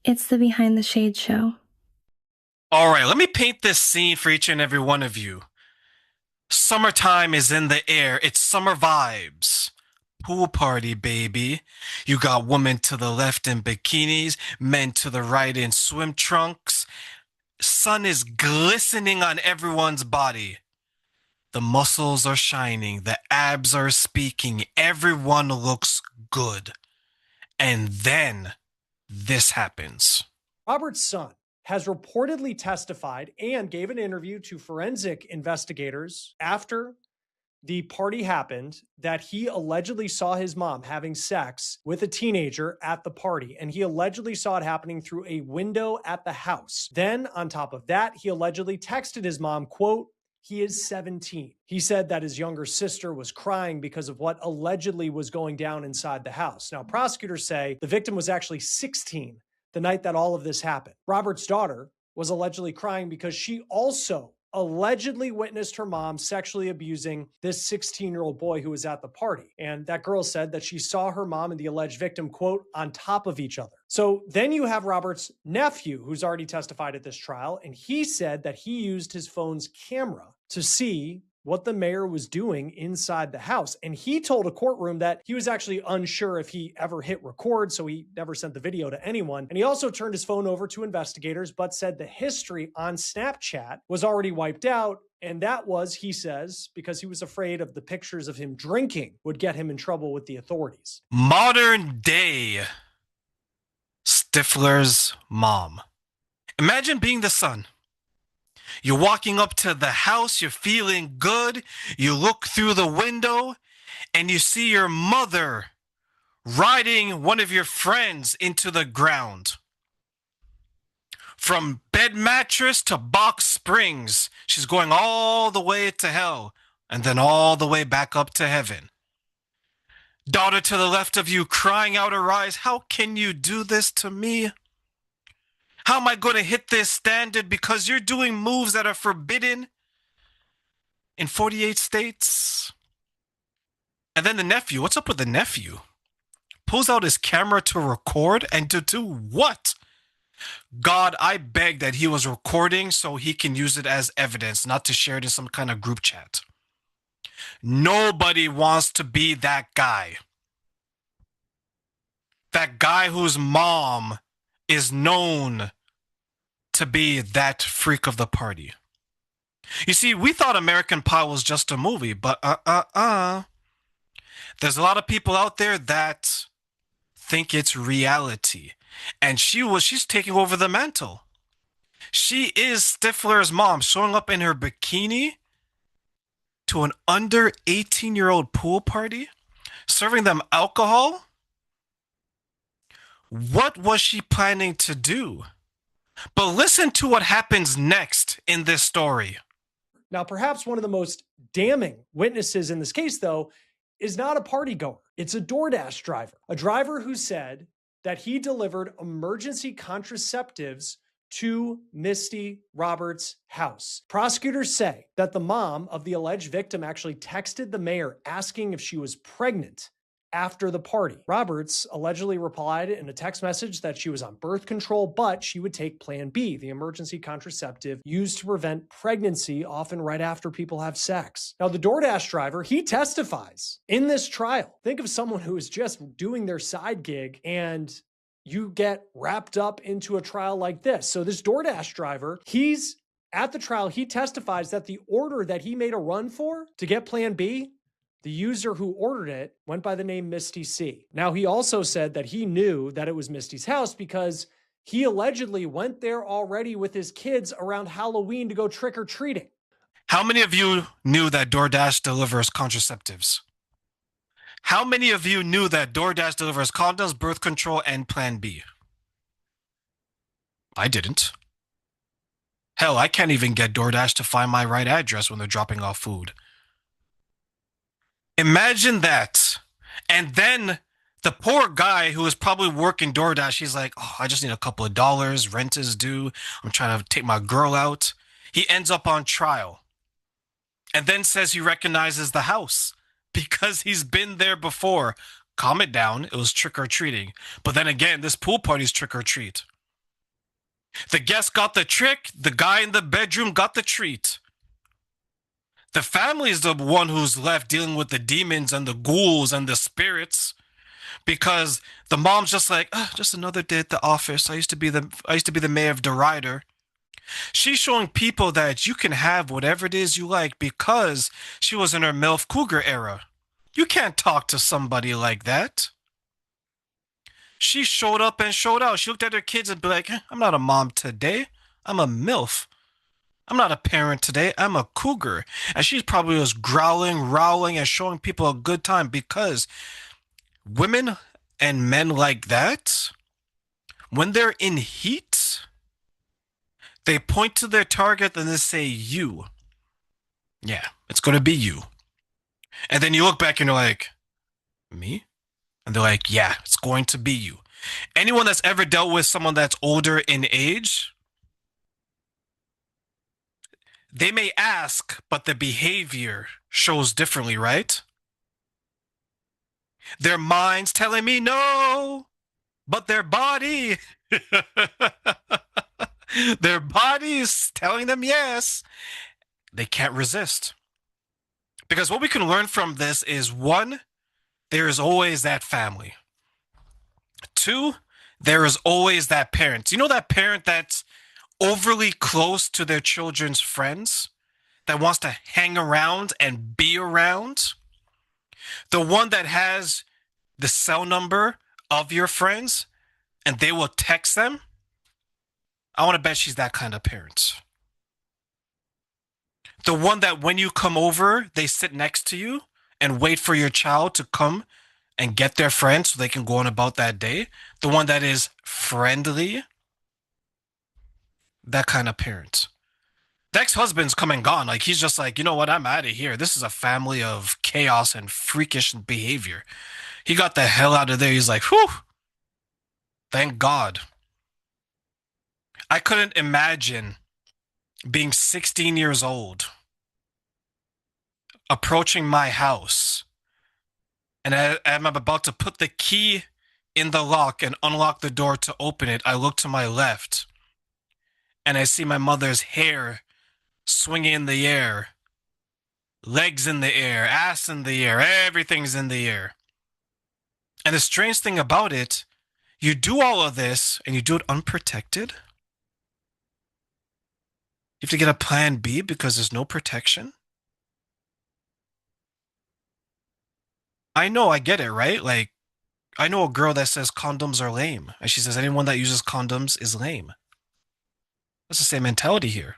It's the Behind the Shade show. All right, let me paint this scene for each and every one of you. Summertime is in the air. It's summer vibes. Pool party, baby. You got women to the left in bikinis, men to the right in swim trunks. Sun is glistening on everyone's body. The muscles are shining, the abs are speaking, everyone looks good. And then this happens. Robert's son has reportedly testified and gave an interview to forensic investigators after the party happened that he allegedly saw his mom having sex with a teenager at the party, and he allegedly saw it happening through a window at the house. Then, on top of that, he allegedly texted his mom, quote, "He is 17. He said that his younger sister was crying because of what allegedly was going down inside the house. Now, prosecutors say the victim was actually 16 the night that all of this happened. Robert's daughter was allegedly crying because she also allegedly witnessed her mom sexually abusing this 16-year-old boy who was at the party. And that girl said that she saw her mom and the alleged victim, quote, on top of each other. So then you have Robert's nephew, who's already testified at this trial, and he said that he used his phone's camera to see what the mayor was doing inside the house. And he told a courtroom that he was actually unsure if he ever hit record, so he never sent the video to anyone. And he also turned his phone over to investigators, but said the history on Snapchat was already wiped out. And that was, he says, because he was afraid of the pictures of him drinking would get him in trouble with the authorities. Modern day Stifler's mom. Imagine being the son. You're walking up to the house, you're feeling good, you look through the window, and you see your mother riding one of your friends into the ground. From bed mattress to box springs, she's going all the way to hell and then all the way back up to heaven. Daughter to the left of you crying out her eyes, how can you do this to me? How am I going to hit this standard because you're doing moves that are forbidden in 48 states? And then the nephew, what's up with the nephew? Pulls out his camera to record and to do what? God, I beg that he was recording so he can use it as evidence, not to share it in some kind of group chat. Nobody wants to be that guy. That guy whose mom is known to be that freak of the party. You see, we thought American Pie was just a movie, but there's a lot of people out there that think it's reality. And she's taking over the mantle. She is Stifler's mom, showing up in her bikini to an under 18-year-old pool party, serving them alcohol. What was she planning to do? But listen to what happens next in this story. Now, perhaps one of the most damning witnesses in this case, though, is not a party goer. It's a DoorDash driver, a driver who said that he delivered emergency contraceptives to Misty Roberts' house. Prosecutors say that the mom of the alleged victim actually texted the mayor asking if she was pregnant after the party. Roberts allegedly replied in a text message that she was on birth control, but she would take Plan B, the emergency contraceptive used to prevent pregnancy, often right after people have sex. Now, the DoorDash driver, he testifies in this trial. Think of someone who is just doing their side gig and you get wrapped up into a trial like this. So this DoorDash driver, he's at the trial, he testifies that the order that he made a run for to get Plan B, the user who ordered it went by the name Misty C. Now, he also said that he knew that it was Misty's house because he allegedly went there already with his kids around Halloween to go trick-or-treating. How many of you knew that DoorDash delivers contraceptives? How many of you knew that DoorDash delivers condoms, birth control, and Plan B? I didn't. Hell, I can't even get DoorDash to find my right address when they're dropping off food. Imagine that. And then the poor guy who is probably working DoorDash, he's like, oh, I just need a couple of dollars. Rent is due. I'm trying to take my girl out. He ends up on trial and then says he recognizes the house because he's been there before. Calm it down. It was trick or treating. But then again, this pool party's trick or treat. The guest got the trick, the guy in the bedroom got the treat. The family is the one who's left dealing with the demons and the ghouls and the spirits, because the mom's just like, just another day at the office. I used to be the mayor of Derider. She's showing people that you can have whatever it is you like because she was in her MILF Cougar era. You can't talk to somebody like that. She showed up and showed out. She looked at her kids and be like, I'm not a mom today. I'm a MILF. I'm not a parent today. I'm a cougar. And she probably was growling, rowling, and showing people a good time because women and men like that, when they're in heat, they point to their target and they say, you. Yeah, it's going to be you. And then you look back and you're like, me? And they're like, yeah, it's going to be you. Anyone that's ever dealt with someone that's older in age, they may ask, but the behavior shows differently, right? Their mind's telling me no, but their body, their body's telling them yes. They can't resist. Because what we can learn from this is one, there is always that family. Two, there is always that parent. You know that parent that's overly close to their children's friends, that wants to hang around and be around? The one that has the cell number of your friends and they will text them? I want to bet she's that kind of parent. The one that when you come over, they sit next to you and wait for your child to come and get their friend so they can go on about that day. The one that is friendly. That kind of parent. The ex-husband's come and gone. Like, he's just like, you know what? I'm out of here. This is a family of chaos and freakish behavior. He got the hell out of there. He's like, whew. Thank God. I couldn't imagine being 16 years old, approaching my house, and I'm about to put the key in the lock and unlock the door to open it. I look to my left, and I see my mother's hair swinging in the air, legs in the air, ass in the air, everything's in the air. And the strange thing about it, you do all of this and you do it unprotected. You have to get a plan B because there's no protection. I know, I get it, right? Like, I know a girl that says condoms are lame. And she says anyone that uses condoms is lame. That's the same mentality here.